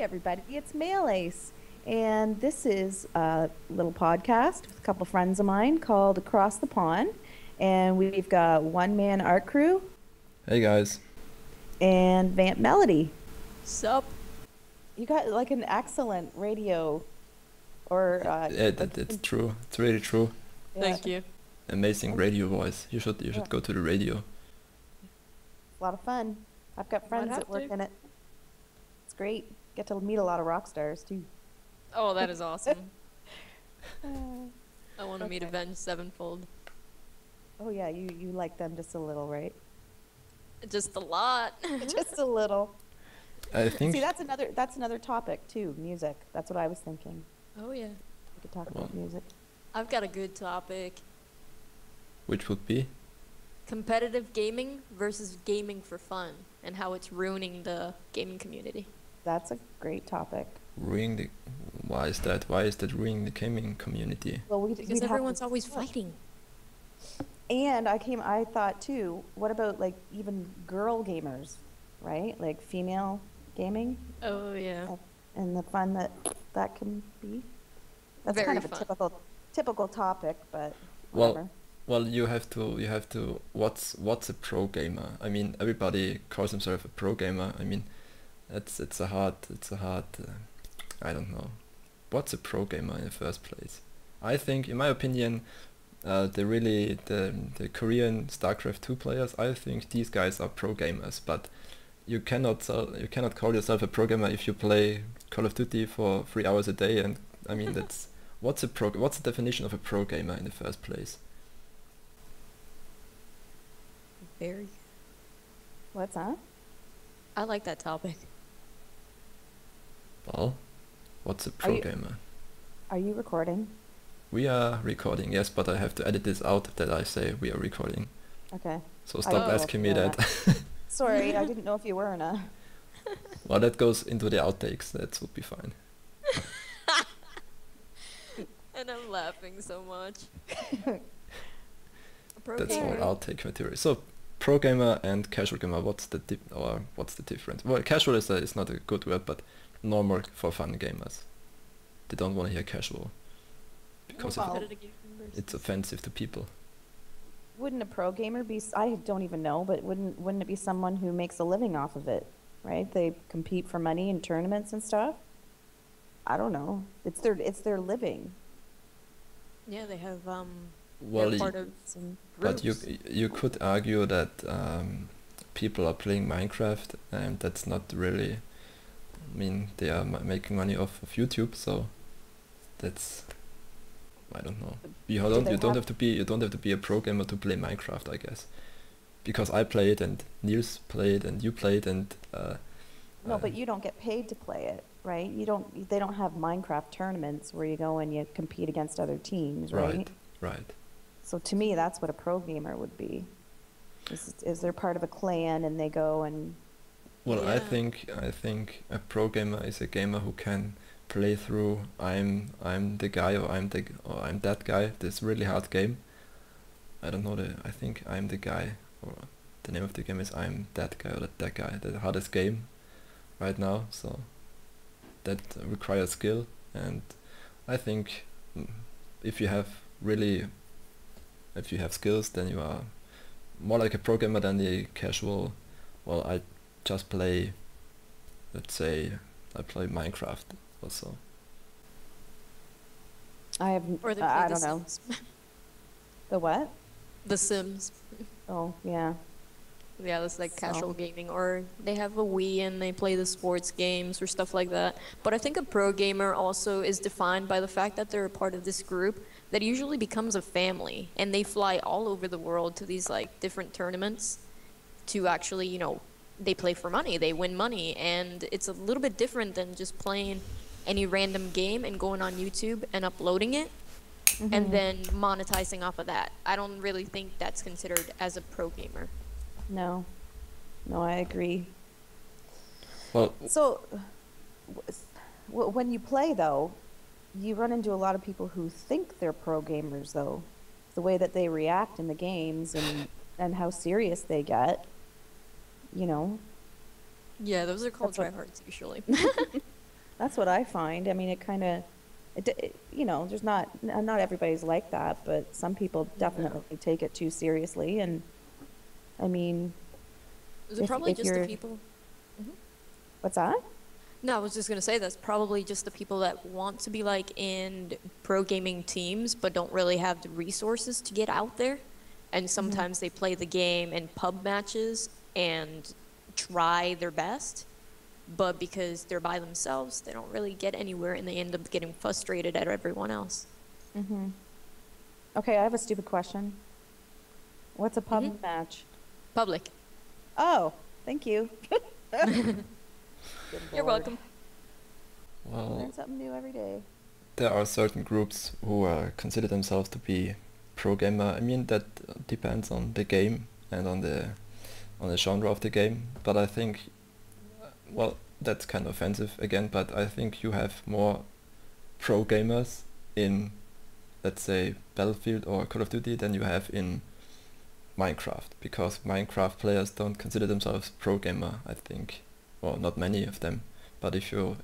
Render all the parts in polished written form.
everybody, it's MailLace, and this is a little podcast with a couple friends of mine called Across the Pond, and we've got OneManArtCrew Hey guys. and VampMelody. Sup? You got like an excellent radio, or It's true. It's really true. yeah, Thank you. Amazing radio voice. You should Yeah. go to the radio. a lot of fun. I've got friends have that work to. in it. It's great. Get to meet a lot of rock stars too. Oh, that is awesome. Uh, I want to meet Okay. Avenged Sevenfold. oh yeah, you like them just a little, right? Just a lot. Just a little. I think. See, that's another topic too. Music. That's what I was thinking. Oh yeah. We could talk Well, about music. I've got a good topic. Which would be? Competitive gaming versus gaming for fun and how it's ruining the gaming community. That's a great topic. Ruining the. Why is that? Why is that ruining the gaming community? Well, Because we'd have everyone's to- always fighting. And I thought too, what about like even girl gamers, right? Like female gaming Oh yeah. and the fun that can be. That's Very kind of a fun. typical topic, but Well, whatever. Well, you have to. What's a pro gamer? I mean, everybody calls himself a pro gamer. I mean, it's a hard. I don't know. What's a pro gamer in the first place? I think, in my opinion, the Korean StarCraft 2 players, I think these guys are pro gamers, but you cannot call yourself a pro gamer if you play Call of Duty for 3 hours a day. And I mean, that's what's the definition of a pro gamer in the first place? Very. What's that? I like that topic. Well, what's a pro you- gamer? Are you recording? We are recording, yes, but I have to edit this out that I say we are recording. Okay. So stop Oh. asking me Yeah. that. Sorry, I didn't know if you were or not. Well, that goes into the outtakes. That would be fine. And I'm laughing so much. Pro That's all gamer. outtake material. So, pro gamer and casual gamer. What's the difference? Well, casual is not a good word, but normal for fun gamers. They don't want to hear casual because Well, Competitive gaming versus- it's offensive to people. Wouldn't a pro gamer be? I don't even know, but wouldn't it be someone who makes a living off of it, right? They compete for money in tournaments and stuff. I don't know. It's their living. Yeah, they have Well, they're part of Some but groups. you could argue that people are playing Minecraft, and that's not really. I mean, they are making money off of YouTube, so that's. I don't know. You Do don't they you don't have- have to be a pro gamer to play Minecraft, I guess, because I play it and Niels played and you played and. No, but you don't get paid to play it, right? You don't. They don't have Minecraft tournaments where you go and you compete against other teams, right? Right. So to me, that's what a pro gamer would be. Is they're part of a clan and they go and Well, I Yeah. think a pro gamer is a gamer who can play through I'm the guy or I'm that guy. This really hard game. I don't know I think I'm the guy, or the name of the game is I'm that guy or that guy. The hardest game right now. So that requires skill, and I think if you have skills, then you are more like a pro gamer than the casual. Well, I just play, let's say, I play Minecraft also. I have. or they play I The don't know. Sims. The what? The Sims. Oh yeah. Yeah, that's like So- casual gaming. Or they have a Wii and they play the sports games or stuff like that. But I think a pro gamer also is defined by the fact that they're a part of this group that usually becomes a family. And they fly all over the world to these like different tournaments to actually, they play for money, they win money. And it's a little bit different than just playing any random game and going on YouTube and uploading it and then monetizing off of that. I don't really think that's considered as a pro gamer. No. No, I agree. Well, So, when you play though, you run into a lot of people who think they're pro gamers though. The way that they react in the games and how serious they get. You know. Yeah, those are called That's what- tryhards usually. That's what I find. I mean, it kind of, you know, there's not everybody's like that, but some people No. definitely take it too seriously. And I mean, Is it probably if just the you're, people? Mhm. what's that? No, I was just gonna say that's probably just the people that want to be like in pro gaming teams but don't really have the resources to get out there. And Hmm. sometimes they play the game in pub matches and try their best, but because they're by themselves, they don't really get anywhere and they end up getting frustrated at everyone else. Hmm. Okay, I have a stupid question. What's a Hmm. pub match? Public. Oh, thank you. Good You're Lord. welcome. Well, Learn something new every day. there are certain groups who consider themselves to be pro gamer. I mean, that depends on the game and on the genre of the game. But I think, well, that's kind of offensive again. But I think you have more pro gamers in, let's say, Battlefield or Call of Duty than you have in Minecraft, because Minecraft players don't consider themselves pro gamer, I think. Well, not many of them. But if you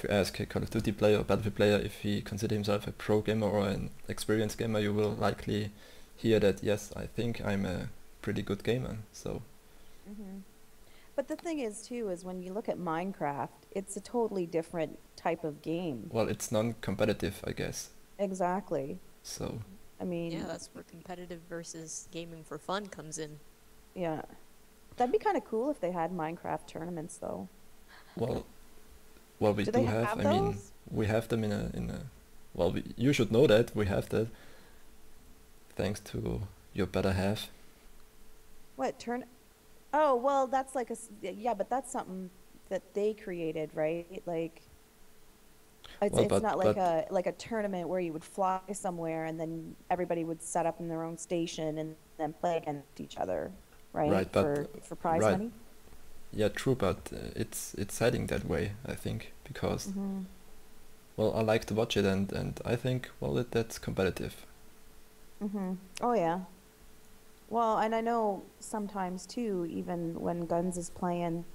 ask a Call of Duty player or Battlefield player if he considers himself a pro gamer or an experienced gamer, you will likely hear that, yes, I think I'm a pretty good gamer. So, Hmm. But the thing is, too, is when you look at Minecraft, it's a totally different type of game. well, it's non-competitive, I guess. Exactly. So, I Yeah, mean, that's where competitive versus gaming for fun comes in. yeah. That'd be kind of cool if they had Minecraft tournaments, though. well, well, we Do they do have. have I mean, those? we have them well, you should know that we have that thanks to your better half. What turn? Oh, well, that's like yeah, but that's something that they created, right? Like Well, it's not but like a tournament where you would fly somewhere and then everybody would set up in their own station and then play against each other, right? right, but For prize right, money. yeah, true, but it's heading that way, I think, because Hmm. well, I like to watch it, and I think, well, that's competitive. Hmm. Oh yeah. Well, and I know sometimes too, even when Guns is playing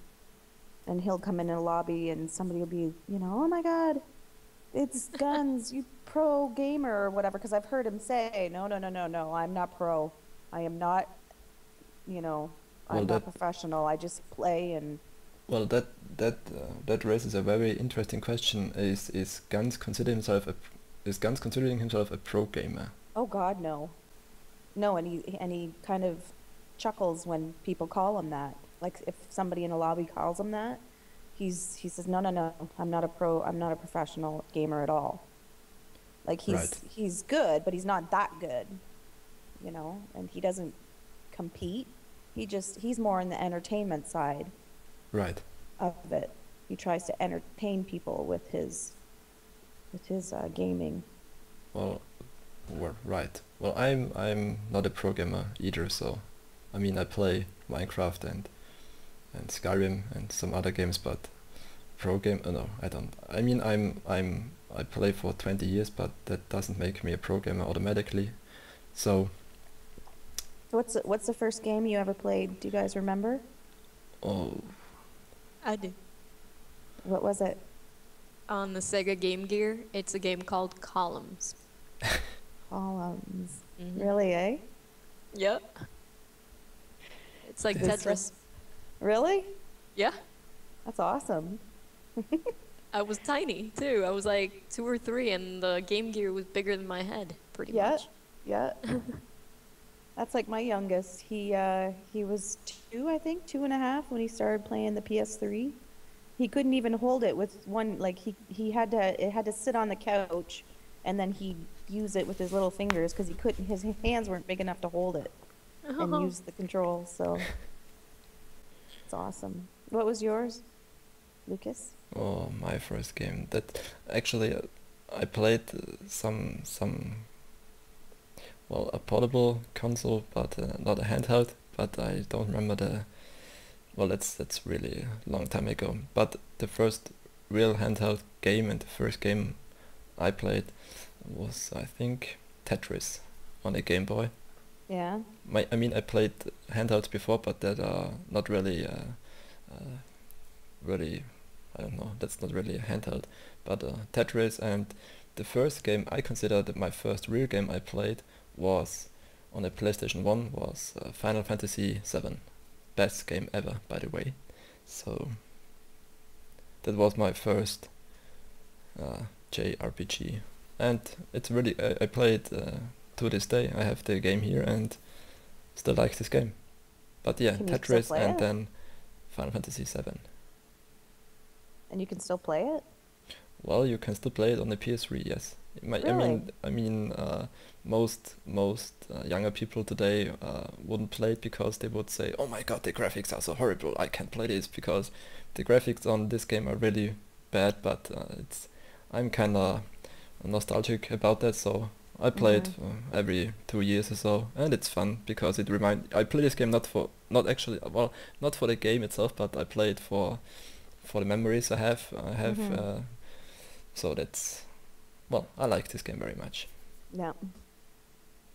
and he'll come in a lobby and somebody will be, you know, oh my God, it's Guns, you pro gamer or whatever. Because I've heard him say, no, no, no, no, no, I'm not pro. I am not, you know, Well, I'm not that professional. I just play and, well that raises a very interesting question. Is Gans considering himself a pro gamer? oh God, no. No, and he kind of chuckles when people call him that. Like if somebody in a lobby calls him that, he says, no, no, no, I'm not a pro, I'm not a professional gamer at all. Like Right, he's good, but he's not that good, you know, and he doesn't compete. He's more in the entertainment side right. of it. He tries to entertain people with his gaming. Well, right. Well, I'm not a pro gamer either, so I mean, I play Minecraft and Skyrim and some other games, but pro game? No, I don't. I mean, I play for 20 years, but that doesn't make me a pro gamer automatically. So, What's the first game you ever played? Do you guys remember? oh, I do. What was it? On the Sega Game Gear, it's a game called Columns. Columns. Hmm. Really, eh? Yep. It's like Good stuff. Tetris. Really? Yeah. That's awesome. I was tiny too. I was like 2 or 3, and the Game Gear was bigger than my head, pretty Yeah, much. yeah. That's like my youngest. He was two, I think, 2.5 when he started playing the PS3. He couldn't even hold it with one, like he had to it had to sit on the couch and then he'd use it with his little fingers because he couldn't his hands weren't big enough to hold it and Oh. use the controls. So it's awesome. What was yours, Lucas? oh, my first game. That actually, I played well, a portable console, but not a handheld. But I don't remember the. Well, that's really a long time ago. But the first real handheld game and the first game I played was, I think, Tetris on a Game Boy. Yeah. I mean, I played handhelds before, but that are not really really I don't know, that's not really a handheld, but Tetris. And the first game I consider that my first real game I played was on a PlayStation 1 was Final Fantasy 7. Best game ever, by the way. So that was my first JRPG, and it's really I played to this day. I have the game here and still like this game. But yeah, Can you still Tetris play and it? then Final Fantasy 7. And you can still play it? Well, you can still play it on the PS3, yes. Really? Most younger people today wouldn't play it because they would say, "Oh my God, the graphics are so horrible! I can't play this," because the graphics on this game are really bad. But I'm kind of nostalgic about that, so I play it Mm-hmm. every 2 years or so, and it's fun because I play this game not for the game itself, but I play it for the memories I have. Mm-hmm. So that's, well, I like this game very much. Yeah.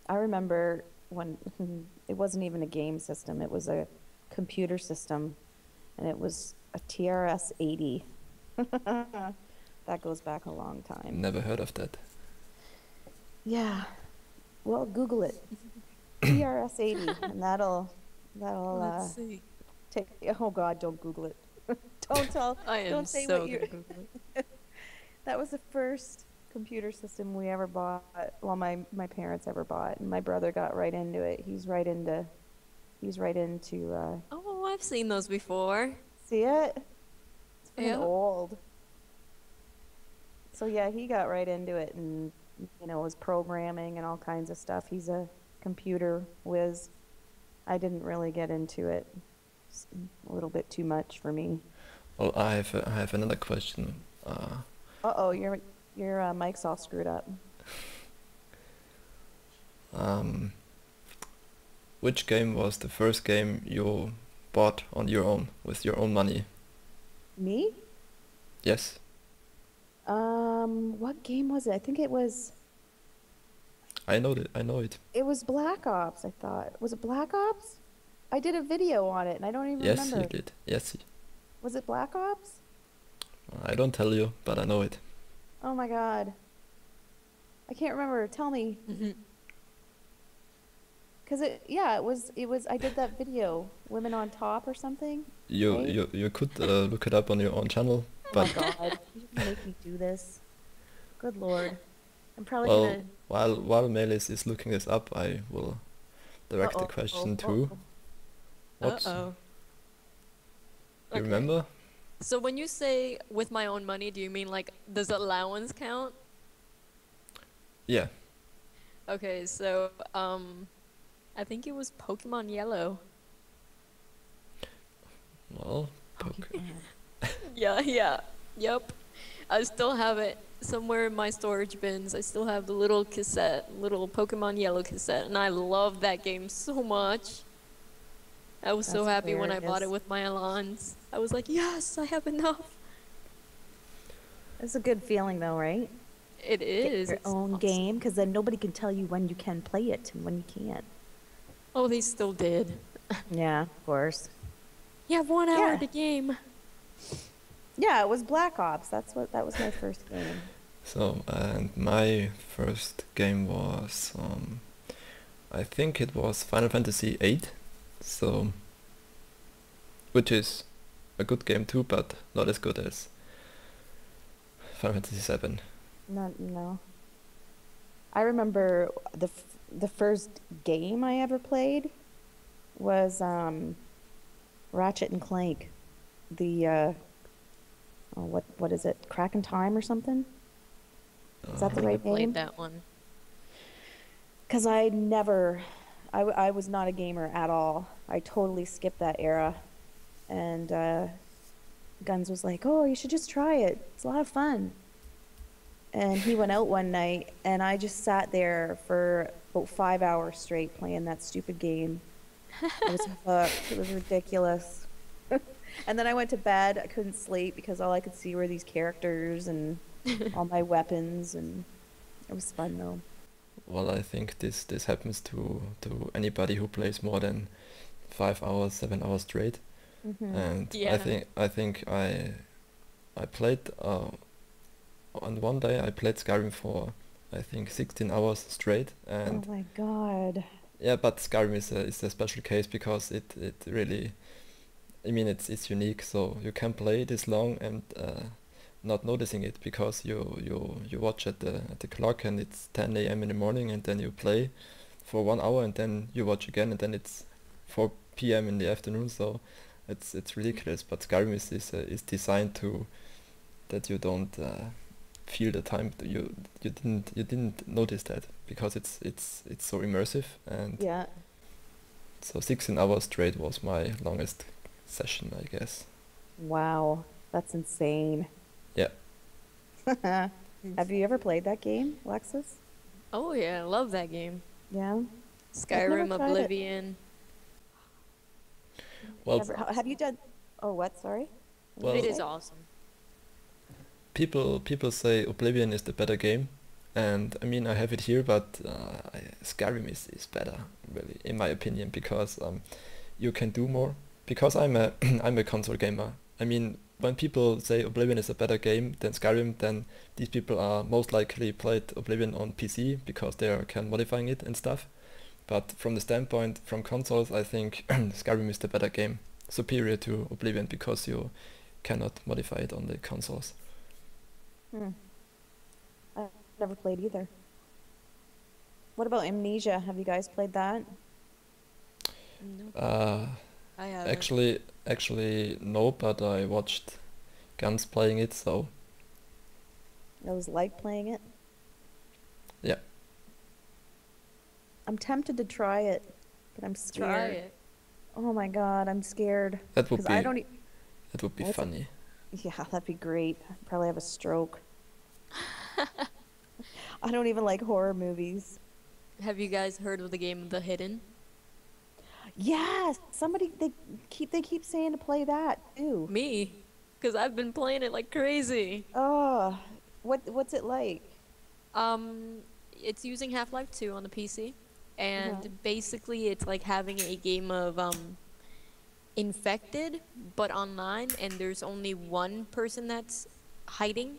I remember when it wasn't even a game system, it was a computer system, and it was a TRS-80. That goes back a long time. Never heard of that. Yeah. Well, Google it. TRS-80, and that'll Let's see. take. Oh God, don't Google it. Don't tell. I am Don't say so what you. gonna Google it. That was the first computer system we ever bought. Well, my parents ever bought, and my brother got right into it. He's right into. Oh, I've seen those before. See it? It's been Yeah. old. So yeah, he got right into it, and was programming and all kinds of stuff. He's a computer whiz. I didn't really get into it. It's a little bit too much for me. Well, I have another question. Uh-oh, your mic's all screwed up. Um, which game was the first game you bought on your own with your own money? Me? Yes, What game was it? I think it was I know it. I know it. Black Ops, I thought. Was it Black Ops? I did a video on it and I don't even Yes, you remember. did. Yes, Was it Black Ops? I don't tell you, but I know it. Oh my God. I can't remember. Tell me. Cause I did that video, Women on Top or something, You right? you could look it up on your own channel, Oh my but God. You can make me do this. Good Lord. I'm probably well, gonna. while MailLace is looking this up, I will direct the Uh-oh. question Oh, to oh. what Uh-oh. you Okay. remember? So when you say with my own money, do you mean like does allowance count? Yeah. Okay, so I think it was Pokemon Yellow. Well, Yeah. Yep. I still have it somewhere in my storage bins. I still have the little Pokemon Yellow cassette, and I love that game so much. I was so That's happy when I bought it hilarious. with my allowance. I was like, yes, I have enough. It's a good feeling though, right? It Get is. your It's own awesome. game, because then nobody can tell you when you can play it and when you can't. Oh, they still did. Yeah, of course. You have 1 hour Yeah. to game. Yeah, it was Black Ops. That was my first game. so and my first game was I think it was Final Fantasy 8. So which is a good game too, but not as good as Final Fantasy 7. No. I remember the first game I ever played was Ratchet and Clank. The what is it? Crack in Time or something? Is that the I right played name? that one. Because I was not a gamer at all. I totally skipped that era. And Guns was like, "Oh, you should just try it. It's a lot of fun." And he went out one night, and I just sat there for about 5 hours straight playing that stupid game. I was hooked. It was ridiculous. And then I went to bed. I couldn't sleep because all I could see were these characters and all my weapons, and it was fun though. Well, I think this happens to anybody who plays more than 5 hours, 7 hours straight. Hmm. And Yeah. I think I played on one day I played Skyrim for I think 16 hours straight, Oh and my God. yeah, but Skyrim is a special case because it really, I mean, it's unique, so you can play this long and not noticing it because you watch at the clock and it's 10 a.m. in the morning, and then you play for 1 hour and then you watch again and then it's 4 p.m. in the afternoon. So it's ridiculous. But Skyrim is designed to that you don't feel the time. You didn't notice that because it's so immersive, and Yeah. so 16 hours straight was my longest session, I guess. Wow. That's insane. Yeah. Have you ever played that game, Alexis? Oh yeah, I love that game. Yeah. Skyrim, tried it. Oblivion. Well, Never. Have you done? Oh, what? Sorry. What did Well, It you is say? awesome. people say Oblivion is the better game, and I mean I have it here, but Skyrim is better, really, in my opinion, because you can do more. Because I'm a I'm a console gamer. I mean, when people say Oblivion is a better game than Skyrim, then these people are most likely played Oblivion on PC because they can modifying it and stuff. But from the standpoint from consoles, I think Skyrim is the better game, superior to Oblivion because you cannot modify it on the consoles. Hmm. I've never played either. What about Amnesia? Have you guys played that? No, Uh, I haven't. actually no, but I watched Guns playing it, so I was like playing it. yeah, I'm tempted to try it, but I'm Try scared. it. Oh my God, I'm scared. that would Because I be don't. that would be What's it? funny. Yeah, that'd be great. I'd probably have a stroke. I don't even like horror movies. Have you guys heard of the game The Hidden? Yes, somebody they keep saying to play that too. Me, because I've been playing it like crazy. Oh, what's it like? Um, it's using Half-Life 2 on the PC, and Uh-huh. basically it's like having a game of Infected, but online, and there's only one person that's hiding,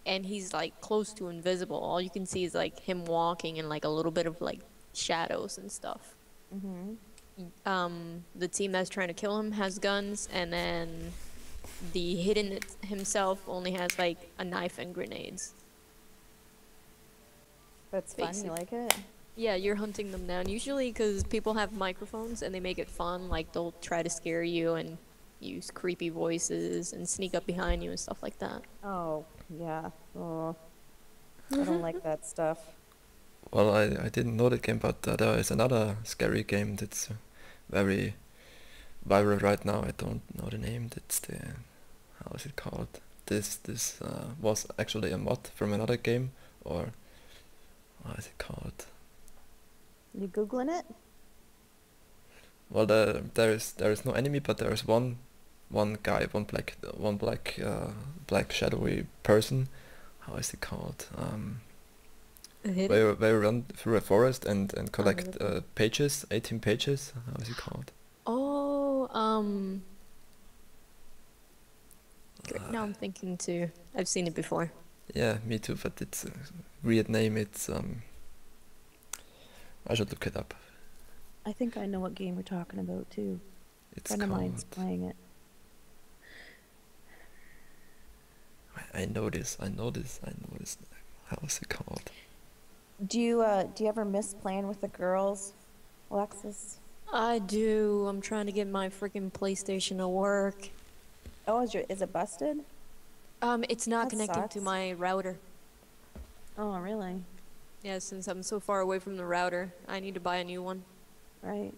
and he's like close to invisible. All you can see is like him walking and like a little bit of like shadows and stuff. Mm-hmm. The team that's trying to kill him has guns, and then the hidden himself only has like a knife and grenades. That's fun. You Basic. like it? Yeah, you're hunting them down. Usually because people have microphones and they make it fun. Like they'll try to scare you and use creepy voices and sneak up behind you and stuff like that. Oh, yeah. Oh, I don't like that stuff. Well, I didn't know the game, but there is another scary game that's very viral right now. I don't know the name. That's the how is it called? This was actually a mod from another game, or how is it called? You Googling it? Well, there is no enemy, but there is one guy, black shadowy person. How is it called? Where you run through a forest and collect okay. pages, 18 pages. How is it called? Oh, now I'm thinking too. I've seen it before. Yeah, me too, but it's a weird name. It's I should look it up. I think I know what game we're talking about too. A It's friend of mine's called. playing it. I know this. I know this. I know this. How is it called? Do you ever miss playing with the girls, Alexis? I do. I'm trying to get my freaking PlayStation to work. Oh, is it busted? It's not That connecting to sucks. my router. Oh, really? Yeah, since I'm so far away from the router, I need to buy a new one. Right.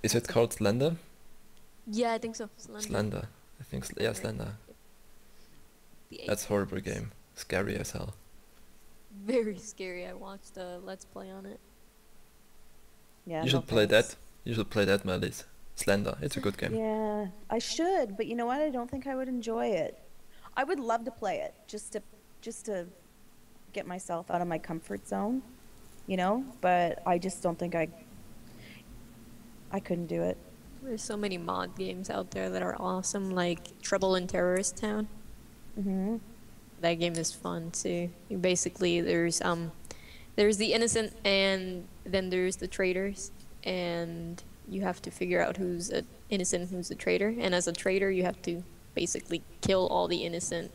Is it called Slender? Yeah, I think so. Slender. Slender. I think yeah, Slender. The That's a horrible game. Scary as hell. Very scary. I watched a Let's Play on it. Yeah. You No should play thanks. that. You should play that, MailLace. Slender. It's a good game. Yeah, I should, but you know what? I don't think I would enjoy it. I would love to play it just to get myself out of my comfort zone, you know? But I just don't think I couldn't do it. There's so many mod games out there that are awesome, like Trouble in Terrorist Town. Mm-hmm. That game is fun too. You basically there's the innocent and then there's the traitors, and you have to figure out who's a innocent and who's a traitor. And as a traitor, you have to basically kill all the innocent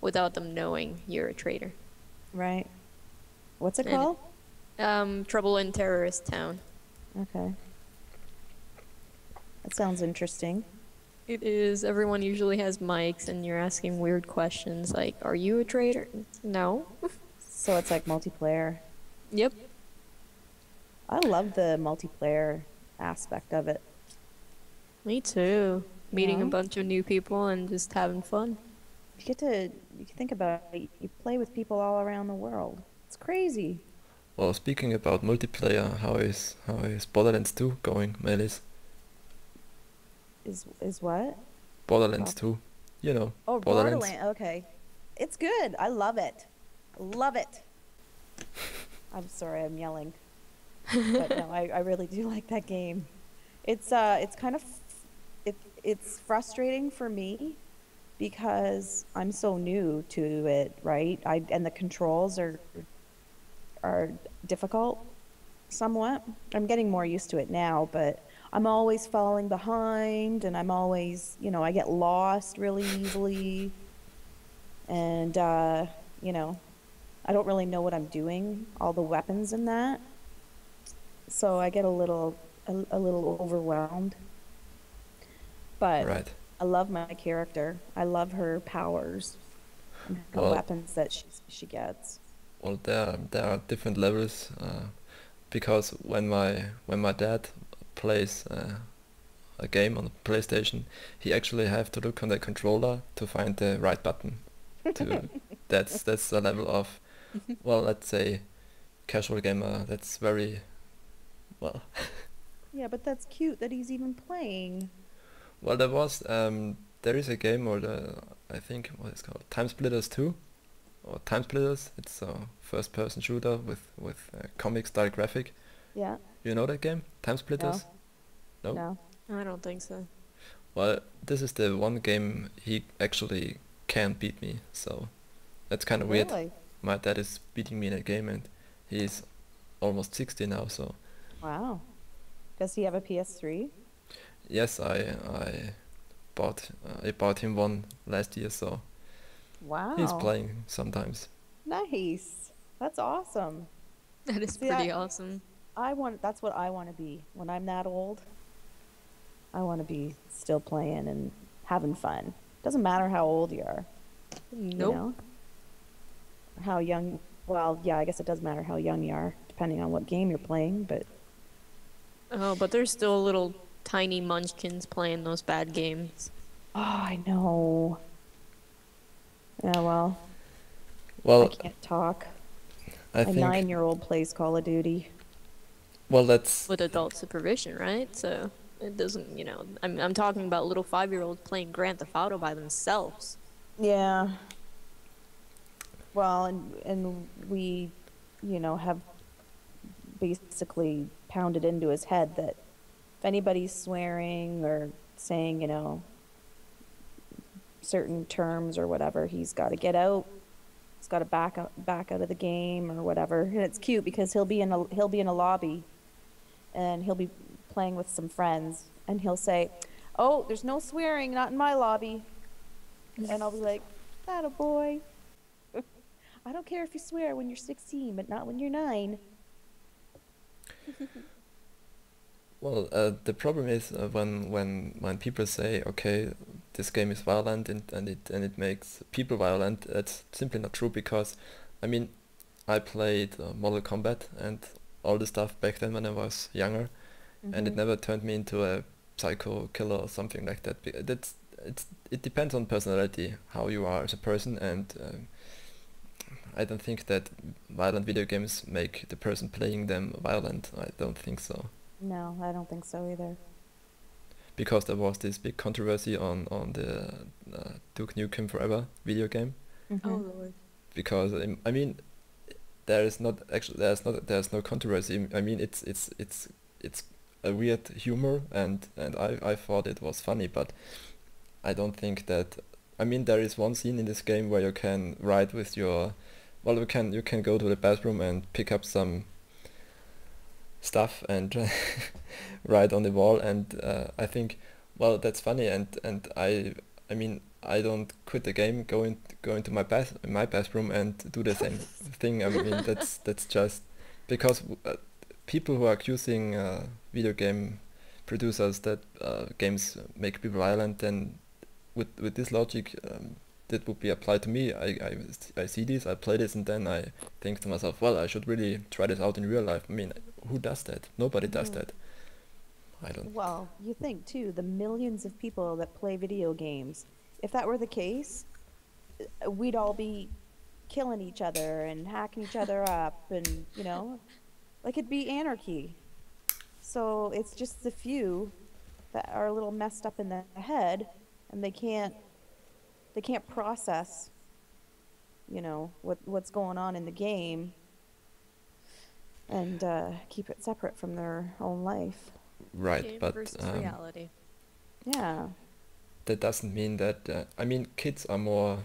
without them knowing you're a traitor. Right. What's it And called? Trouble in Terrorist Town. Okay. That sounds interesting. It is. Everyone usually has mics, and you're asking weird questions like, "Are you a traitor?" No. So it's like multiplayer. Yep. I love the multiplayer aspect of it. Me too. Meeting a Yeah. bunch of new people and just having fun. You can think about it, you play with people all around the world. It's crazy. Well, speaking about multiplayer, how is Borderlands 2 going, MailLace? Is what? Borderlands Oh. 2, you know, Oh, Borderlands. Borderlands. Okay. It's good. I love it. Love it. I'm sorry, I'm yelling. But no, I really do like that game. It's kind of it's frustrating for me because I'm so new to it, right? And the controls are difficult somewhat. I'm getting more used to it now, but I'm always falling behind and I'm always, I get lost really easily. And I don't really know what I'm doing, all the weapons and that. So I get a little overwhelmed. But Right. I love my character. I love her powers and her Well, weapons that she gets. well, there are different levels, because when my dad plays a game on the PlayStation, he actually have to look on the controller to find the right button. To that's the level of, well, let's say, casual gamer. That's very well. Yeah, but that's cute that he's even playing. Well, there is a game, or I think what it's called, Time Splitters 2, or Time Splitters. It's a first-person shooter with comic style graphic. Yeah. You know that game, Time Splitters? No? No. I don't think so. Well, this is the one game he actually can beat me, so that's kind of weird. Really? My dad is beating me in a game, and he's almost 60 now, so Wow. Does he have a PS3? yes, I bought him one last year, so he's Wow. playing sometimes. Nice. That's awesome. That is See, pretty awesome. that's what I want to be when I'm that old. I want to be still playing and having fun. Doesn't matter how old you are, you Nope. know? How young, well, yeah, I guess it does matter how young you are, depending on what game you're playing, but Oh, but there's still little tiny munchkins playing those bad games. oh, I know. Yeah, well, I Well, can't talk. I A think, 9-year-old plays Call of Duty. well, that's, With adult supervision, right? So it doesn't, I'm talking about little 5-year-olds playing Grand Theft Auto by themselves. Yeah. Well, and we, have basically pounded into his head that if anybody's swearing or saying, certain terms or whatever, he's got to get out. He's got to back out of the game or whatever. And it's cute because he'll be in a lobby and he'll be playing with some friends and he'll say, "Oh, there's no swearing, not in my lobby." And I'll be like, "Atta boy. I don't care if you swear when you're 16, but not when you're 9." well, the problem is when people say, okay, this game is violent and it makes people violent. That's simply not true, because, I mean, I played Mortal Kombat and all the stuff back then when I was younger, and it Mhm. never turned me into a psycho killer or something like that. It depends on personality, how you are as a person, and I don't think that violent video games make the person playing them violent. I don't think so. No, I don't think so either. Because there was this big controversy on the Duke Nukem Forever video game. Mhm. Lord. Because I mean, there's no controversy. I mean, it's a weird humor, and I thought it was funny, but I don't think that. I mean, there is one scene in this game where you can write with your, well, you can go to the bathroom and pick up some stuff and write on the wall, and I think, well, that's funny, and I mean, I don't quit the game, go into my bathroom and do the same thing. I mean, that's just because people who are accusing video game producers that games make people violent, then with this logic, that would be applied to me. I see this, I play this, and then I think to myself, well, I should really try this out in real life. I mean, who does that? Nobody does that. I don't. Well, you think too, the millions of people that play video games, if that were the case, we'd all be killing each other and hacking each other up, and like it'd be anarchy. So it's just the few that are a little messed up in the head, and they can't process, what's going on in the game, and keep it separate from their own life. Right, Game but versus reality. Yeah. that doesn't mean that. I mean, kids are more.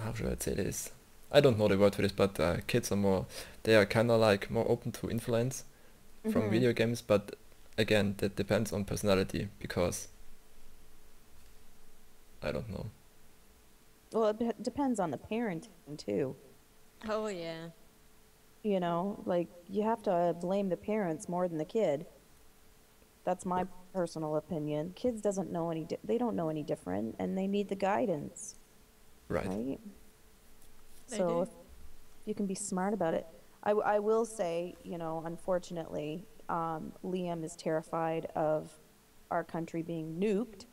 How should I say this? I don't know the word for this, but kids are more. They are kind of like more open to influence from video games, but again, that depends on personality, because I don't know. Well, it depends on the parenting too. Oh yeah. Like you have to blame the parents more than the kid. That's my personal opinion. Kids doesn't know they don't know any different, and they need the guidance, Right. right? They So do. if you can be smart about it. I will say, unfortunately, Liam is terrified of our country being nuked.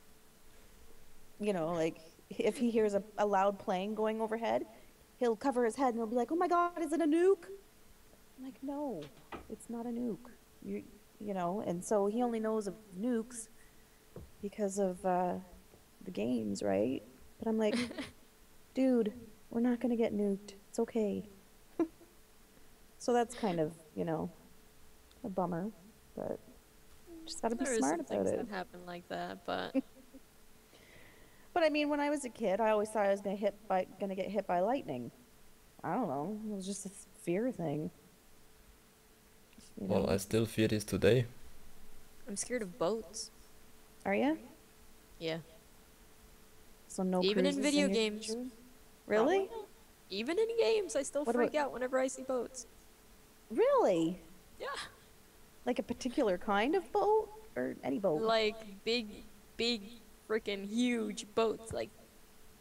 Like if he hears a loud plane going overhead, he'll cover his head and he'll be like, "Oh my God, is it a nuke?" I'm like, "No, it's not a nuke." And so he only knows of nukes because of the games, right? But I'm like, dude, we're not gonna get nuked. It's okay. So that's kind of, a bummer, but just gotta be There is smart some about things it. that happen like that, but But I mean, when I was a kid, I always thought I was gonna get hit by lightning. I don't know. It was just a fear thing, you Well, I know. still fear this today. I'm scared of boats. Are you? Yeah. So no Even in cruises video your games. future? Really? Probably not. Even in games, I still What freak about- out whenever I see boats. Really? Yeah. Like a particular kind of boat or any boat? Like big, freaking huge boats. Like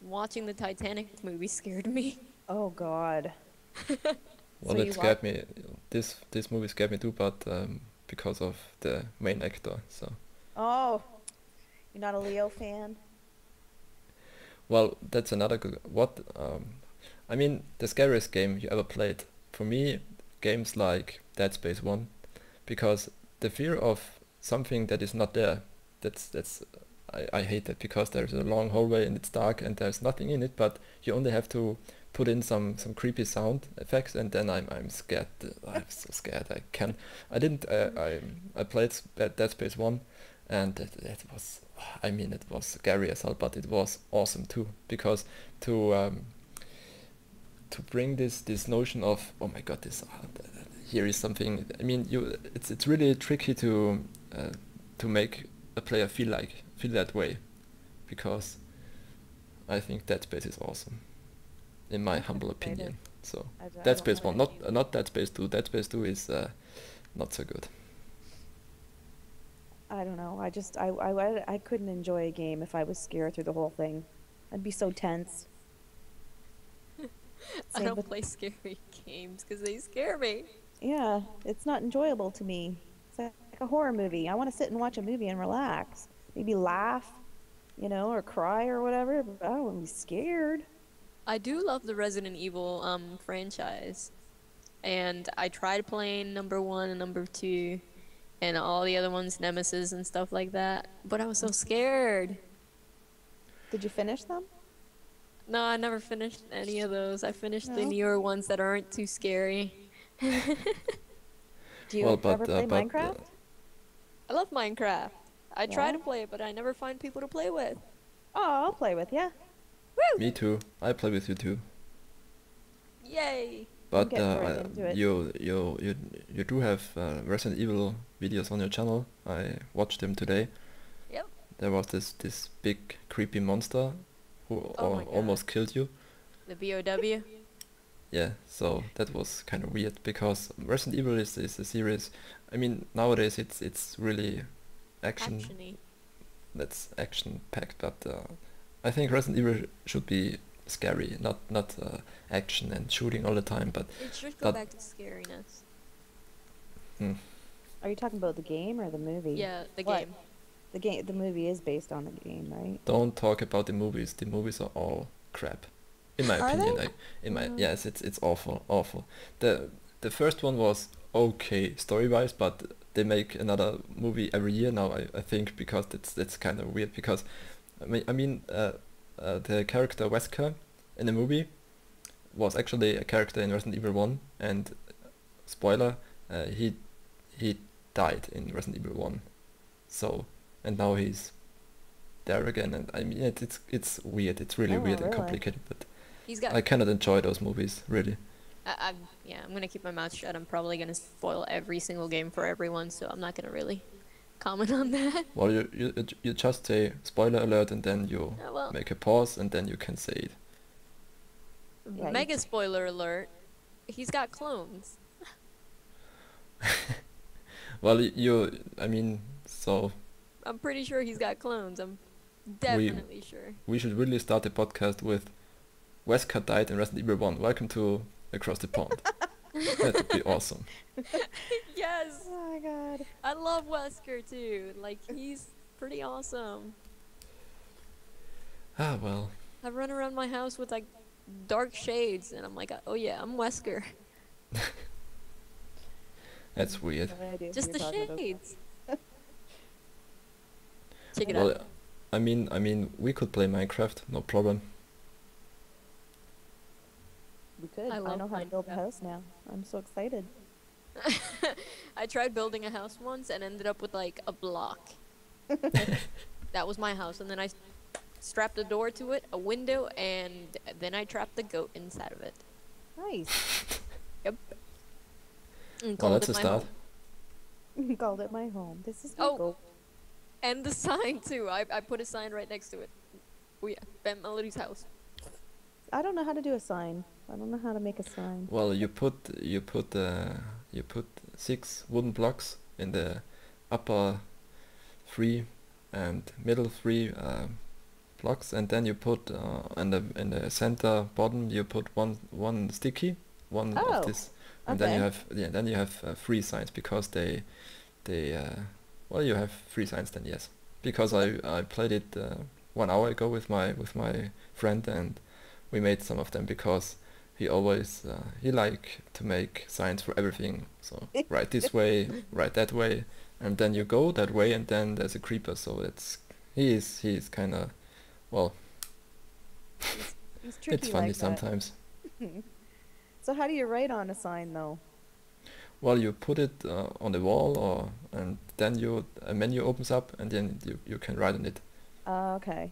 watching the Titanic movie scared me. Oh God. Well, So it you scared me. This movie scared me too, but because of the main actor. So, Oh, you're not a Leo fan? well, that's another good. What? I mean, the scariest game you ever played for me, games like Dead Space 1, because the fear of something that is not there. That's I hate that, because there's a long hallway and it's dark and there's nothing in it, but you only have to put in some creepy sound effects, and then I'm scared. I'm so scared. I didn't. I played Dead Space 1, and it was. I mean, it was scary as hell, but it was awesome too, because to bring this notion of, oh my God, here is something. I mean, it's really tricky to make a player feel that way, because I think Dead Space is awesome, in my humble played it. opinion. So I Dead don't Space know 1, it either. not Dead Space 2. Dead Space 2 is not so good. I don't know. I couldn't enjoy a game if I was scared through the whole thing. I'd be so tense. I Same don't with- play scary games because they scare me. Yeah, it's not enjoyable to me. It's like a horror movie. I want to sit and watch a movie and relax. Maybe laugh, or cry or whatever, but I don't want to be scared. I do love the Resident Evil franchise, and I tried playing number 1 and number 2, and all the other ones, Nemesis and stuff like that. But I was so scared. Did you finish them? No, I never finished any of those. I finished the No? newer ones that aren't too scary. Do you Well, ever play but Minecraft? I love Minecraft. I try Yeah? to play it, but I never find people to play with. Oh, I'll play with you. Woo! Me too. I play with you too. Yay! I'm But getting right into it. you do have Resident Evil videos on your channel. I watched them today. Yep. There was this big creepy monster who Oh my god. almost killed you. The BOW. Yeah, so that was kind of weird because Resident Evil is a series. I mean, nowadays it's really action. Actiony. That's action packed, but I think Resident Evil should be scary, not action and shooting all the time. But It should go but back to scariness. mm, Are you talking about the game or the movie? Yeah, the What? game. The movie is based on the game, right? don't talk about the movies. The movies are all crap, in my Are opinion. they? Yes, it's awful. The first one was okay story-wise, but they make another movie every year now. I think because that's kind of weird because the character Wesker in the movie was actually a character in Resident Evil 1, and spoiler, he died in Resident Evil 1. So, and now he's there again, and I mean it's weird. It's really Oh, weird and really? complicated, but He's got. I cannot enjoy those movies really. Yeah, I'm gonna keep my mouth shut. I'm probably gonna spoil every single game for everyone, so I'm not gonna really comment on that. Well, you just say spoiler alert, and then you Oh, well, make a pause, and then you can say it. Yeah, mega spoiler alert. He's got clones. Well, I mean, so I'm pretty sure he's got clones. I'm definitely sure. we should really start a podcast with Wesker died in Resident Evil 1. Welcome to Across the Pond. That would be awesome. Yes, Oh my god. I love Wesker too. Like he's pretty awesome. Ah, well. I run around my house with like dark shades, and I'm like, oh yeah, I'm Wesker. That's weird. No idea who Just you're the talking about. shades. Check it Well, out. I mean, we could play Minecraft, no problem. We could. I I love know how to build a Minecraft. house now. I'm so excited. I tried building a house once and ended up with like a block. That was my house, and then I strapped a door to it, a window, and then I trapped the goat inside of it. Nice. Yep. And Well, called that's it a my start. home. Called it my home. This is my Oh. goal. And the sign too. I put a sign right next to it. Oh yeah, VampMelody's house. I don't know how to do a sign. I don't know how to make a sign. Well, you put 6 wooden blocks in the upper 3 and middle 3 blocks, and then you put in the center bottom you put one sticky, one Oh, of this, and then you okay. have 3 signs because well, you have 3 signs then, yes, because I played it 1 hour ago with my friend, and we made some of them because he always he like to make signs for everything. So right this way, right that way, and then you go that way, and then there's a creeper. So he's kind of, well, He's tricky it's funny like that. sometimes. So how do you write on a sign though? Well, you put it on the wall, and then a menu opens up, and then you can write on it. Okay.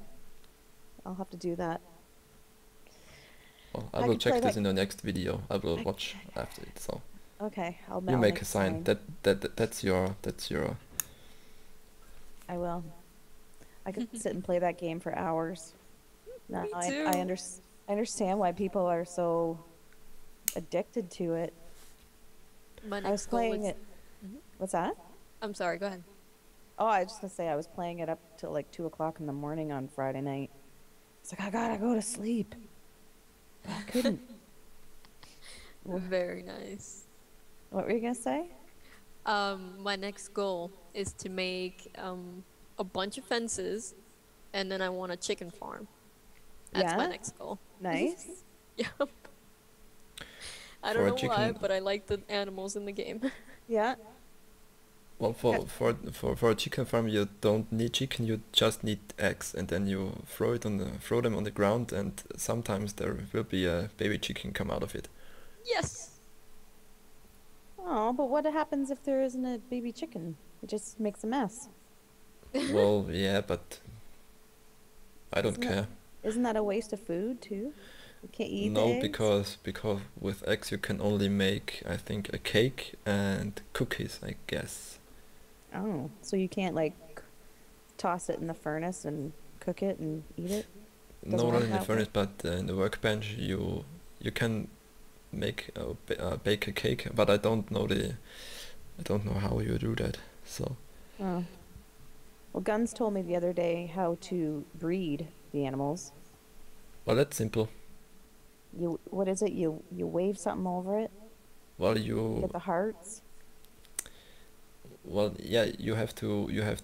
I'll have to do that. Well, I I will could play check this that- in the next video. I will watch after it. So Okay, you I'll make a sign. That's your I will. I could sit and play that game for hours. Now Me I too. I understand why people are so addicted to it. My I was next goal playing is. it. What's that? I'm sorry. Go ahead. Oh, I was just gonna say I was playing it up till like 2 o'clock in the morning on Friday night. It's like I gotta go to sleep. But I couldn't. Very nice. What were you gonna say? My next goal is to make a bunch of fences, and then I want a chicken farm. That's my Yeah? next goal. Nice. Yep. I For don't a know why, chicken- but I like the animals in the game. Yeah. Well, for a chicken farm, you don't need chicken. You just need eggs, and then you throw them on the ground, and sometimes there will be a baby chicken come out of it. Yes. Oh, but what happens if there isn't a baby chicken? It just makes a mess. Well, yeah, but I don't Isn't that, care. isn't that a waste of food too? You can't eat the No, eggs? because with eggs you can only make, I think, a cake and cookies, I guess. Oh, so you can't like toss it in the furnace and cook it and eat it? Doesn't No, not work in the that way? furnace, but in the workbench you can make bake a cake, but I don't know how you do that. So, Oh. Well, Guns told me the other day how to breed the animals. well, that's simple. What is it? You wave something over it, Well, get the hearts. yeah, you have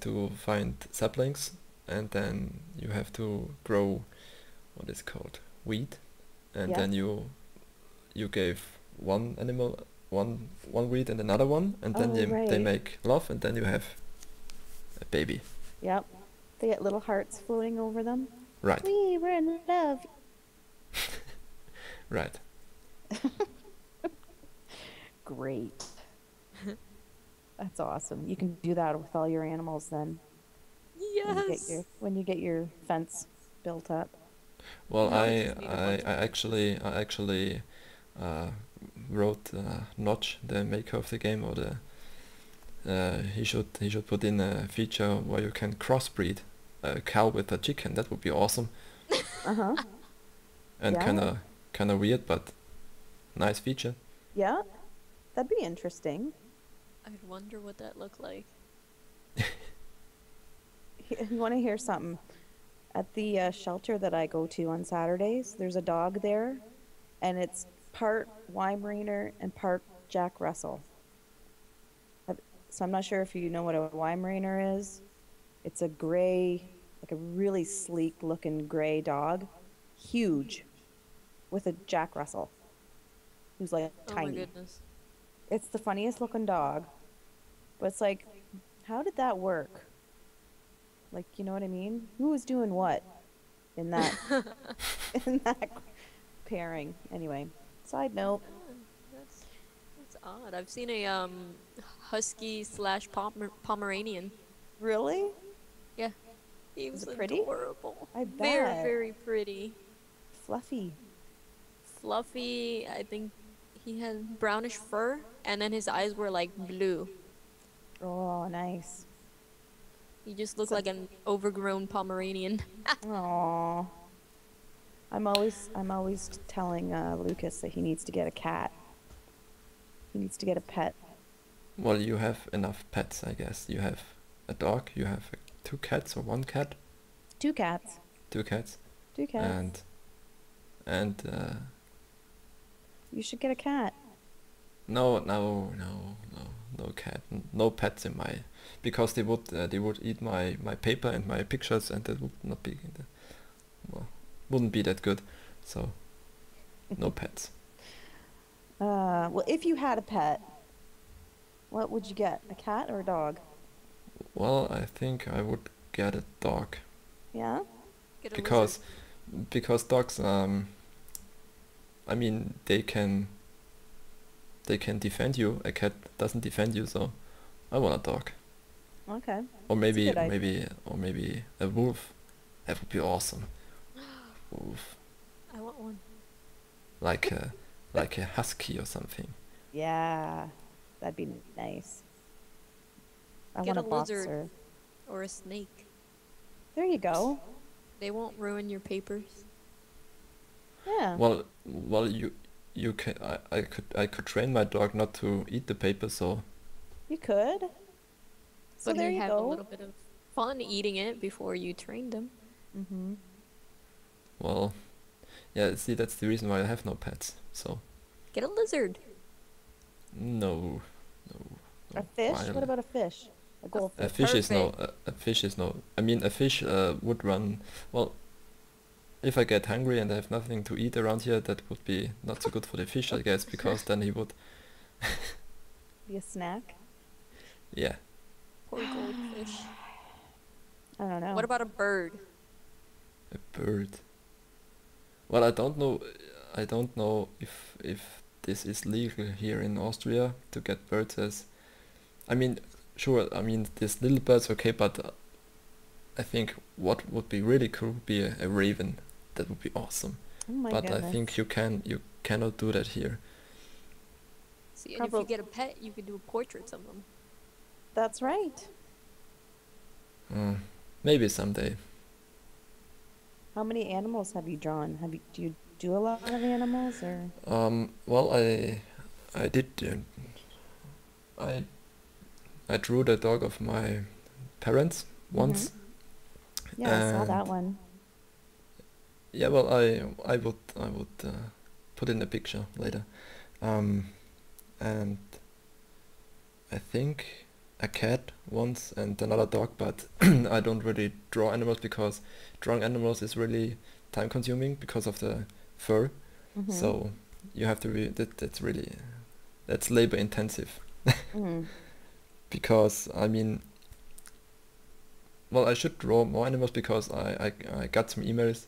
to find saplings, and then you have to grow what is called wheat, and Yep. then you gave one animal one wheat and another one, and then Oh, they right. make love, and then you have a baby. Yep. They get little hearts floating over them. Right, We're in love. right. Great. That's awesome. You can do that with all your animals then Yes. when you get your fence built up. Well, Now I just need a bunch of I actually uh, wrote Notch, the maker of the game, or the he should put in a feature where you can crossbreed a cow with a chicken. That would be awesome, Uh-huh. and Yeah. kind of weird, but nice feature. Yeah. That'd be interesting. I'd wonder what that looked like. You want to hear something? At the shelter that I go to on Saturdays, there's a dog there, and it's part Weimaraner and part Jack Russell. So I'm not sure if you know what a Weimaraner is. It's a gray, like a really sleek looking gray dog, huge, with a Jack Russell, who's like Oh my tiny. goodness. It's the funniest looking dog, but it's like, how did that work? Like, you know what I mean? Who was doing what in that in that pairing? Anyway, side note. Ah, that's that's odd. I've seen a husky slash Pomeranian. Really? Yeah, he Is was it pretty? adorable. I Very, bet. very pretty. Fluffy. Fluffy. I think he had brownish fur, and then his eyes were like blue. Oh, nice. He just looked So, like an overgrown Pomeranian. oh, I'm always telling Lucas that he needs to get a cat. He needs to get a pet. Well, you have enough pets, I guess. You have a dog, you have two cats or one cat, Two cats. two cats, Two cats. and and You should get a cat. no cat, no pets in my, because they would eat my paper and my pictures, and that would not be well, wouldn't be that good. So no pets. Well, if you had a pet, what would you get? A cat or a dog? Well, I think I would get a dog, Yeah? Get a lizard. because dogs, I mean, they can defend you. A cat doesn't defend you, so I want a dog. Okay. Or That's a maybe, good idea. maybe a wolf. That would be awesome. Wolf, I want one. like a husky or something. Yeah, that'd be nice. I Get want a a lizard boxer. or a snake. There you go. They won't ruin your papers. Yeah, Well, you can. I could train my dog not to eat the paper. So you could. So But there he you have a go. little bit of fun eating it before you trained him. Mm-hmm. well, yeah. See, that's the reason why I have no pets. So Get a lizard. no, no, A no. fish? Why? What about a fish? A A goldfish? fish is no. Perfect. A fish is no. I mean, a fish would run. Well, if I get hungry and I have nothing to eat around here, that would be not so good for the fish, I guess, because then he would. Be a snack? Yeah. Poor goldfish. I don't know. What about a bird? A bird. Well, I don't know. I don't know if this is legal here in Austria to get birds as. I mean, sure, I mean, this little bird's okay, but I think what would be really cool would be a raven. That would be awesome. Oh my But I goodness. think you cannot do that here. See, and if you Probably. get a pet, you can do portraits of them. That's right. Maybe someday. How many animals have you drawn? Do you do a lot of animals or? Well, I did. I drew the dog of my parents once. Yeah, I saw And that one. yeah, well, I would put in a picture later. And I think a cat once and another dog, but I don't really draw animals because drawing animals is really time consuming because of the fur. Mm-hmm. So you have to that's labor intensive. Mm. Because I mean, well, I should draw more animals because I got some emails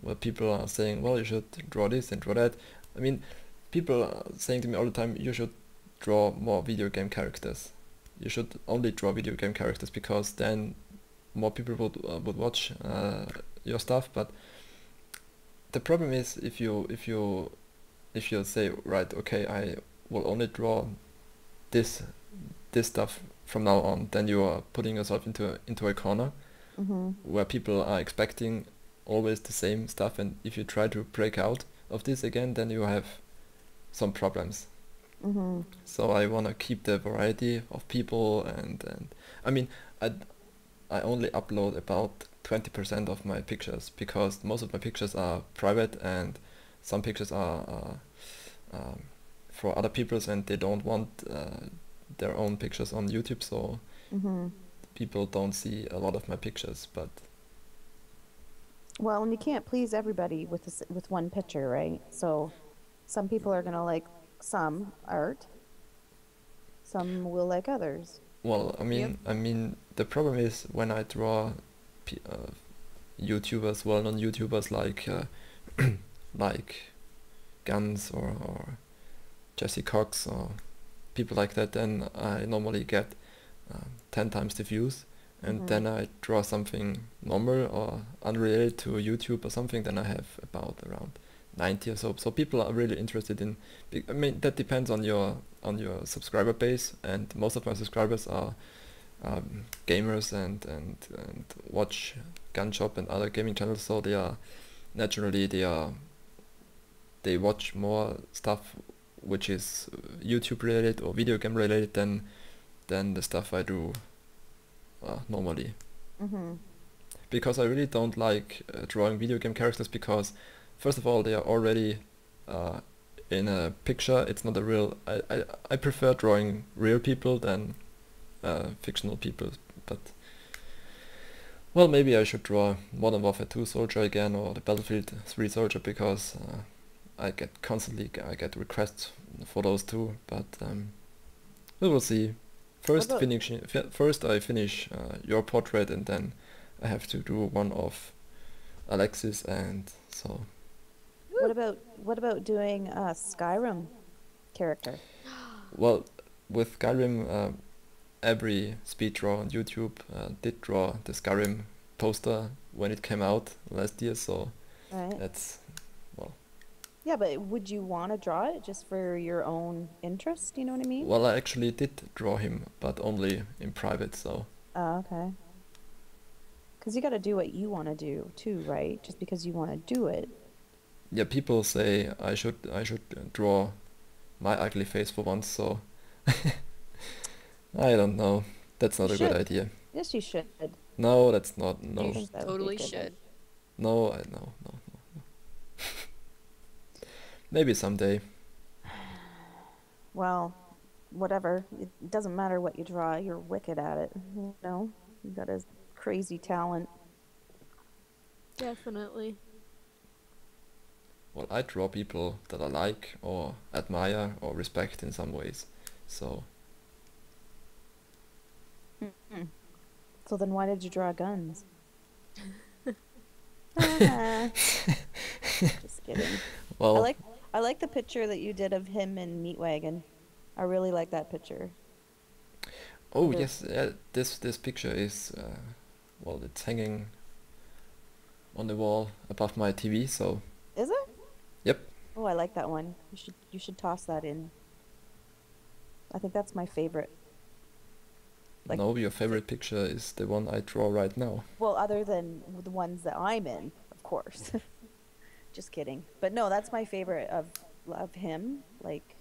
where people are saying, well, you should draw this and draw that. I mean, people are saying to me all the time, you should draw more video game characters. You should only draw video game characters because then more people would watch your stuff. But the problem is if you say, right, okay, I will only draw this stuff from now on, then you are putting yourself into a corner Mm-hmm. where people are expecting always the same stuff, and if you try to break out of this again, then you have some problems. Mm-hmm. So I want to keep the variety of people, and I mean, I only upload about 20% of my pictures because most of my pictures are private and some pictures are for other people's, and they don't want their own pictures on YouTube, so Mm-hmm. people don't see a lot of my pictures. But Well, and you can't please everybody with one picture, right? So some people are gonna like some art, some will like others. well, Yep. I mean, the problem is when I draw YouTubers, well-known YouTubers like Guns or Jesse Cox or people like that, then I normally get 10 times the views. And Mhm. then I draw something normal or unrelated to YouTube or something, then I have about around 90 or so. So people are really interested in. I mean, that depends on your subscriber base, and most of my subscribers are gamers and watch Gun Shop and other gaming channels. So they are naturally they watch more stuff which is YouTube related or video game related than the stuff I do normally. Mm-hmm. Because I really don't like drawing video game characters because first of all they are already in a picture. It's not a real. I prefer drawing real people than fictional people. But well, maybe I should draw Modern Warfare 2 soldier again or the Battlefield 3 soldier because I get requests for those two. But we will see. First I finish your portrait, and then I have to do one of Alexis, and so What about doing a Skyrim character? well, with Skyrim, every speed draw on YouTube did draw the Skyrim poster when it came out last year, so Right. that's well. Yeah, but would you want to draw it just for your own interest? You know what I mean? Well, I actually did draw him, but only in private, so Oh, okay. Because you got to do what you want to do too, right? Just because you want to do it. yeah, people say I should draw my ugly face for once, so I don't know. That's not You a good should. idea. Yes, you should. No, that's not. You No, I think that would be totally good. should. no, no. Maybe someday. Well, whatever. It doesn't matter what you draw. You're wicked at it. You know, you got a crazy talent. Definitely. Well, I draw people that I like or admire or respect in some ways. So Mm. So then, why did you draw guns? Haha. Just kidding. well, I like the picture that you did of him in Meat Wagon. I really like that picture. Oh They're- yes, this picture is well, it's hanging on the wall above my TV. So Is it? yep. Oh, I like that one. You should toss that in. I think that's my favorite. Like, No, your favorite picture is the one I draw right now. well, other than the ones that I'm in, of course. Just kidding. But no, that's my favorite of him, like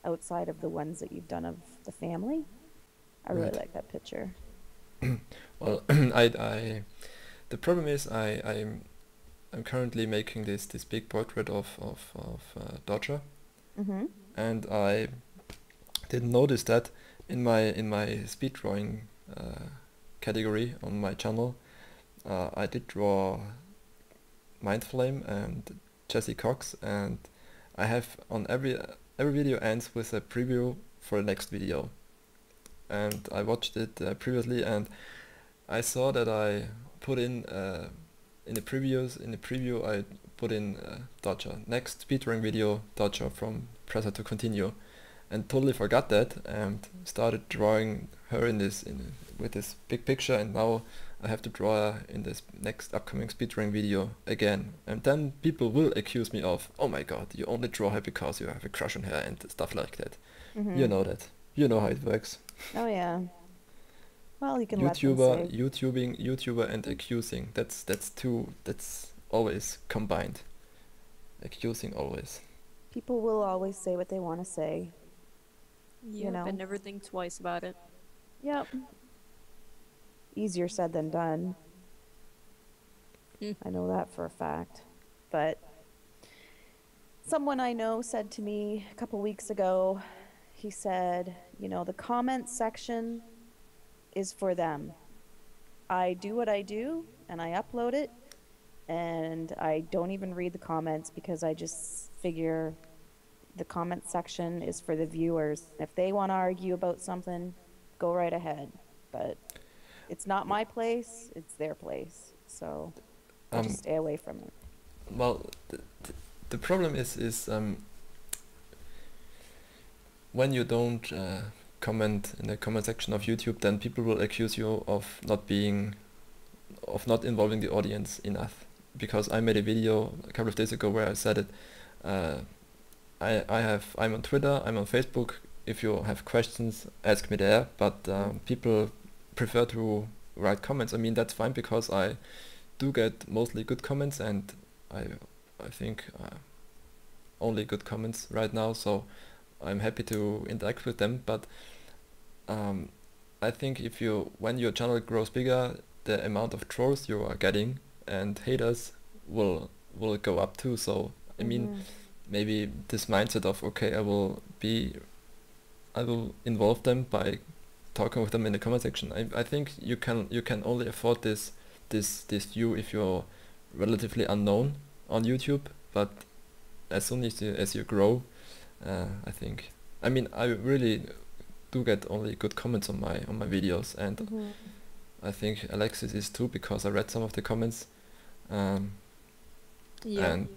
outside of the ones that you've done of the family. I really Right. like that picture. Well, the problem is I'm currently making this big portrait of Dodger, Mm-hmm. and I didn't notice that in my speed drawing category on my channel, I did draw Mindflame and Jesse Cox, and I have on every video ends with a preview for the next video, and I watched it previously, and I saw that I put in the preview I put in Dodger next speedrun video Dodger from presser to continue, and totally forgot that and started drawing her with this big picture, and now I have to draw her in this next upcoming speedrun video again, and then people will accuse me of, oh my god, you only draw her because you have a crush on her and stuff like that. Mm-hmm. You know that. You know how it works. Oh yeah. Well, you can let them say. YouTuber and accusing. That's always combined. Accusing always. People will always say what they want to say. Yep, know. and never think twice about it. Yep. Easier said than done. Hmm. I know that for a fact. But someone I know said to me a couple weeks ago, he said, the comment section is for them. I do what I do and I upload it, and I don't even read the comments because I just figure the comment section is for the viewers. If they want to argue about something, go right ahead. But it's not my place, it's their place. So I Um, just stay away from it. Well, the problem is when you don't comment in the comment section of YouTube, then people will accuse you of not involving the audience enough. Because I made a video a couple of days ago where I said it. I'm on Twitter, I'm on Facebook. If you have questions, ask me there. But people prefer to write comments. I mean, that's fine because I do get mostly good comments, and I think only good comments right now. So I'm happy to interact with them. But I think when your channel grows bigger, the amount of trolls you are getting and haters will go up too. So I mean, maybe this mindset of, okay, I will involve them by talking with them in the comment section. I think you can only afford this view if you're relatively unknown on YouTube. But as soon as you grow, I mean, I really do get only good comments on my videos, and I think Alexis is too, because I read some of the comments. Yeah. And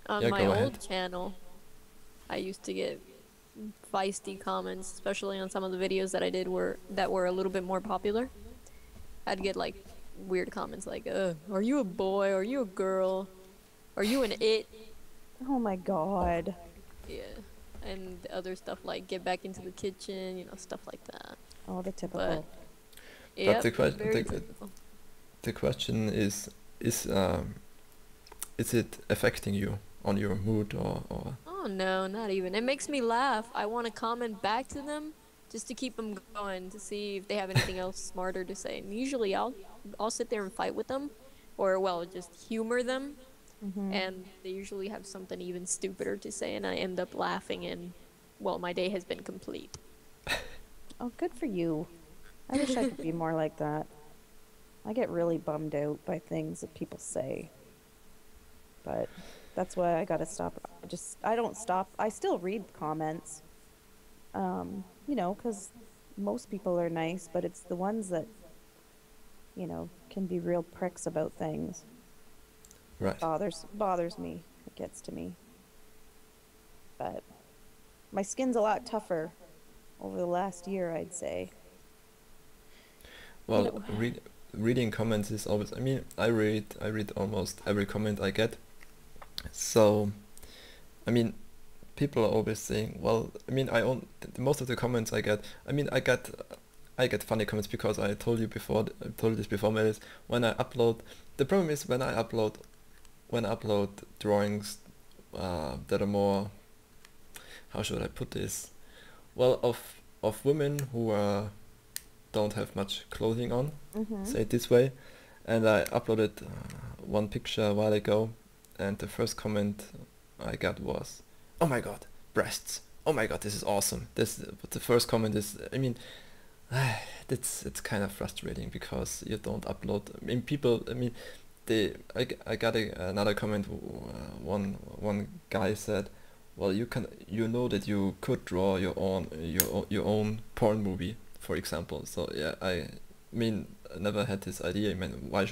On yeah, my go old ahead. channel, I used to get feisty comments, especially on some of the videos that I did that were a little bit more popular. I'd get like weird comments like, are you a boy? Are you a girl? Are you an it? Oh my god. Yeah. And other stuff like get back into the kitchen, stuff like that. Oh, the typical. Yep, the que- very the- typical. The question is it affecting you on your mood or Oh no, not even. It makes me laugh. I want to comment back to them just to keep them going, to see if they have anything else smarter to say. And usually I'll sit there and fight with them, or well, just humor them, and they usually have something even stupider to say, and I end up laughing, and well, my day has been complete. Oh, good for you. I wish I could be more like that. I get really bummed out by things that people say. But that's why I gotta stop. I don't stop. I still read comments. 'Cause most people are nice, but it's the ones that, can be real pricks about things. right? Bothers me. It gets to me. But my skin's a lot tougher over the last year, I'd say. But Well, reading comments is always. I mean, I read almost every comment I get. So, I mean, people are always saying, well, I mean, most of the comments I get. I mean, I get funny comments because I told you before. I told you this before, Melis. When I upload, the problem is when I upload drawings that are more. How should I put this? Well, of women who don't have much clothing on, mm-hmm. say it this way, and I uploaded one picture a while ago, and the first comment I got was, "Oh my God, breasts! Oh my God, this is awesome!" But the first comment is, I mean, it's kind of frustrating because you don't upload. I mean, people. I mean, I got another comment. One guy said, "Well, you know that you could draw your own porn movie, for example." So yeah, I mean, I never had this idea. I mean, why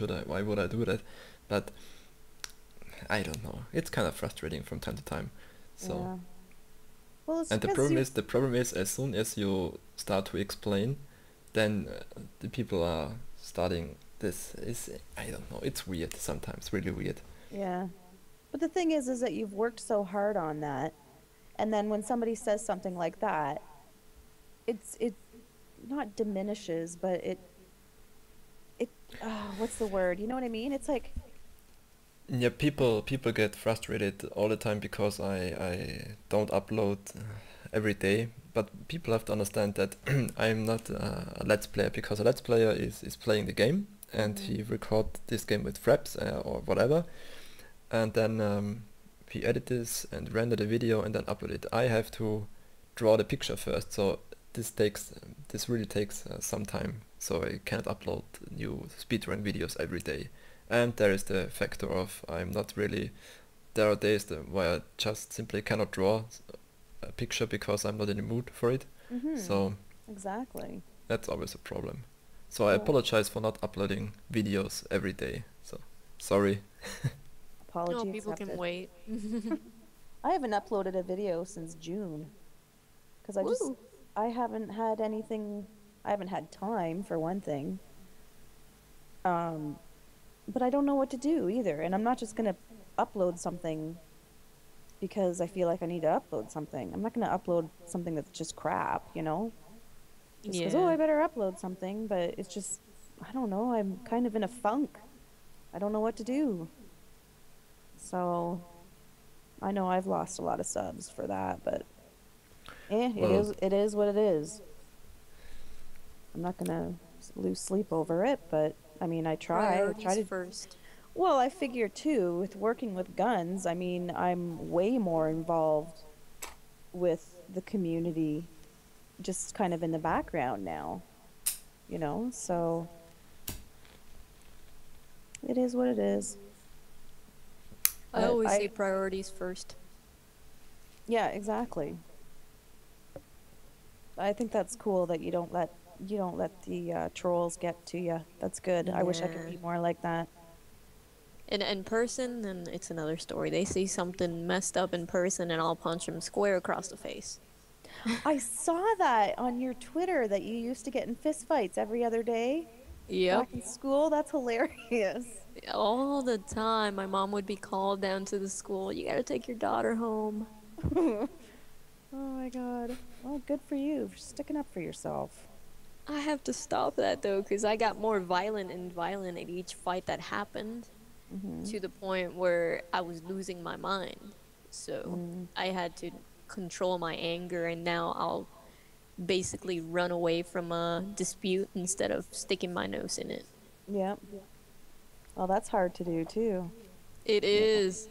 would I do that? But I don't know. It's kind of frustrating from time to time. So, Yeah. Well, it's and because you. the problem is as soon as you start to explain, then the people are starting. This is, I don't know. It's weird sometimes, really weird. Yeah. But the thing is that you've worked so hard on that, and then when somebody says something like that, it not diminishes, but it what's the word? You know what I mean? It's like, Yeah, people get frustrated all the time because I don't upload every day. But people have to understand that I'm not a let's player, because a let's player is playing the game and mhm, he record this game with fraps or whatever, and then he edit this and render the video and then upload it. I have to draw the picture first, so this really takes some time. So I cannot upload new speedrun videos every day. And there is the factor of I'm not really. There are days where I just simply cannot draw a picture because I'm not in the mood for it. mhm, So exactly. that's always a problem. So I Well, apologize for not uploading videos every day. So sorry. No, apology people can accepted. wait. I haven't uploaded a video since June because Woo! I haven't had anything. I haven't had time for one thing. Um, but I don't know what to do either, and I'm not just gonna upload something because I feel like I need to upload something. I'm not gonna upload something that's just crap, you know? Just because, oh, Yeah. I better upload something, but it's just, I don't know, I'm kind of in a funk. I don't know what to do. So I know I've lost a lot of subs for that, but Well, it is what it is. I'm not gonna lose sleep over it, but I mean, I try Priorities to, first. well, I figure too, with working with guns, I mean, I'm way more involved with the community just kind of in the background now, you know? So it is what it is. I But always say I, priorities first. yeah, exactly. I think that's cool that you don't let the trolls get to you. That's good. I wish I could Yeah. be more like that. In person, then it's another story. They see something messed up in person, and I'll punch them square across the face. I saw that on your Twitter that you used to get in fist fights every other day Yep. back in school. That's hilarious. All the time, my mom would be called down to the school. You gotta take your daughter home. Oh my God. Well, good for you for sticking up for yourself. I have to stop that though, because I got more violent and violent at each fight that happened, Mm-hmm. to the point where I was losing my mind. So Mm, I had to control my anger, and now I'll basically run away from a dispute instead of sticking my nose in it. yep. Well, that's hard to do too. It You know, is.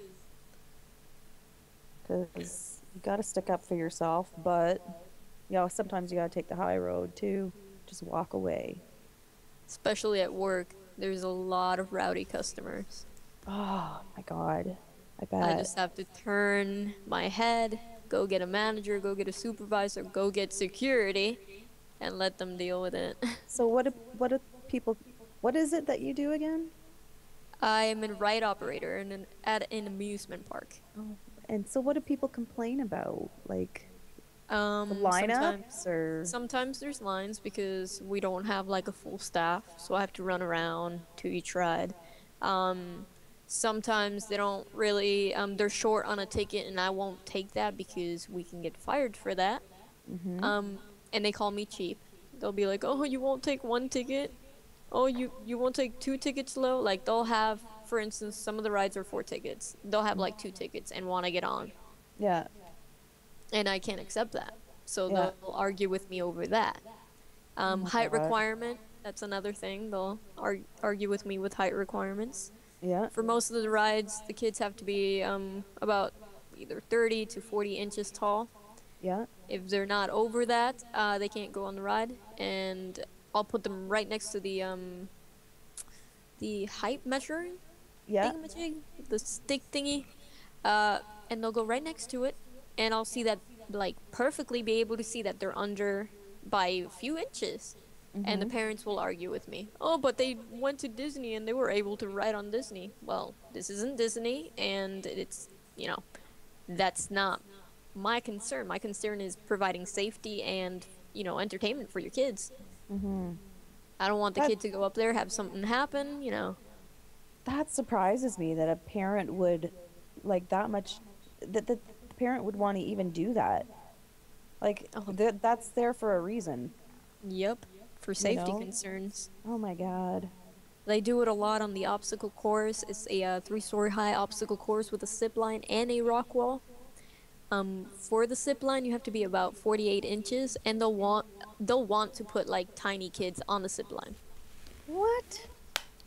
because you got to stick up for yourself, but you know, sometimes you got to take the high road too. Just walk away. Especially at work, there's a lot of rowdy customers. Oh my God. I I bet. just have to turn my head, go get a manager, go get a supervisor, go get security, and let them deal with it. So what do people what is it that you do again? I am a ride operator at an amusement park. Oh, and so what do people complain about? Like, The Sometimes, lineups or sometimes there's lines because we don't have like a full staff, so I have to run around to each ride. Um, Sometimes they don't really, they're short on a ticket and I won't take that because we can get fired for that. And they call me cheap. They'll be like, "Oh, you won't take one ticket? Oh, you won't take two tickets low?" Like they'll have, for instance, some of the rides are 4 tickets. They'll have like 2 tickets and want to get on, yeah, and I can't accept that. So yeah. they'll argue with me over that. Oh my Height God. requirement, that's another thing. They'll argue with me with height requirements. Yeah, For most of the rides, the kids have to be about either 30 to 40 inches tall. yeah, If they're not over that, they can't go on the ride. And I'll put them right next to the height measuring yeah. thingamajig, the stick thingy, and they'll go right next to it, and I'll see that, like, perfectly be able to see that they're under by a few inches. And the parents will argue with me. "Oh, but they went to Disney and they were able to ride on Disney." Well, this isn't Disney, and it's, that's not my concern. My concern is providing safety and, entertainment for your kids. I don't want the That kid to go up there, have something happen. that surprises me that a parent would like that much that the parent would want to even do that. Like Oh, that's there for a reason, yep, for you safety know? concerns. Oh my God. They do it a lot on the obstacle course. It's a 3-story high obstacle course with a zip line and a rock wall. For the zip line, you have to be about 48 inches, and they'll want to put like tiny kids on the zip line. What?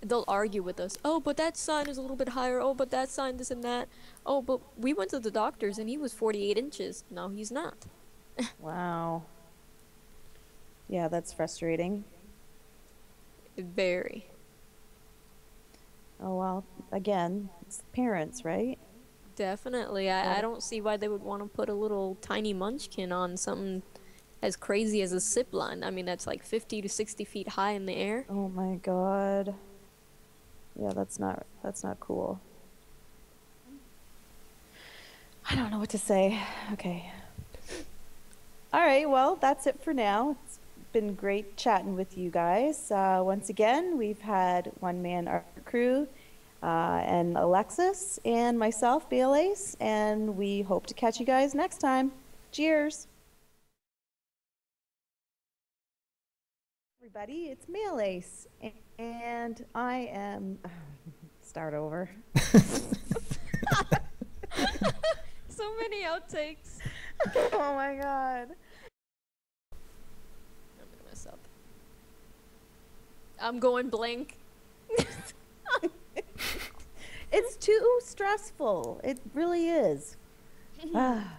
They'll argue with us. "Oh, but that sign is a little bit higher. Oh, but that sign this and that. Oh, but we went to the doctor's and he was 48 inches. No, he's not." Wow. Yeah, that's frustrating. Very. Oh well, again, it's parents, right? Definitely. Yeah. I don't see why they would want to put a little tiny munchkin on something as crazy as a zip line. I mean, that's like 50 to 60 feet high in the air. Oh my God. Yeah, that's not cool. I don't know what to say. Okay. All right, well, that's it for now. It's been great chatting with you guys. Once again, we've had One Man Art Crew and Alexis and myself, MailLace, and we hope to catch you guys next time. Cheers. Everybody, it's MailLace, and I am. Start over. So many outtakes. Oh my God. I'm gonna mess up. I'm going blank. It's too stressful. It really is. Ah.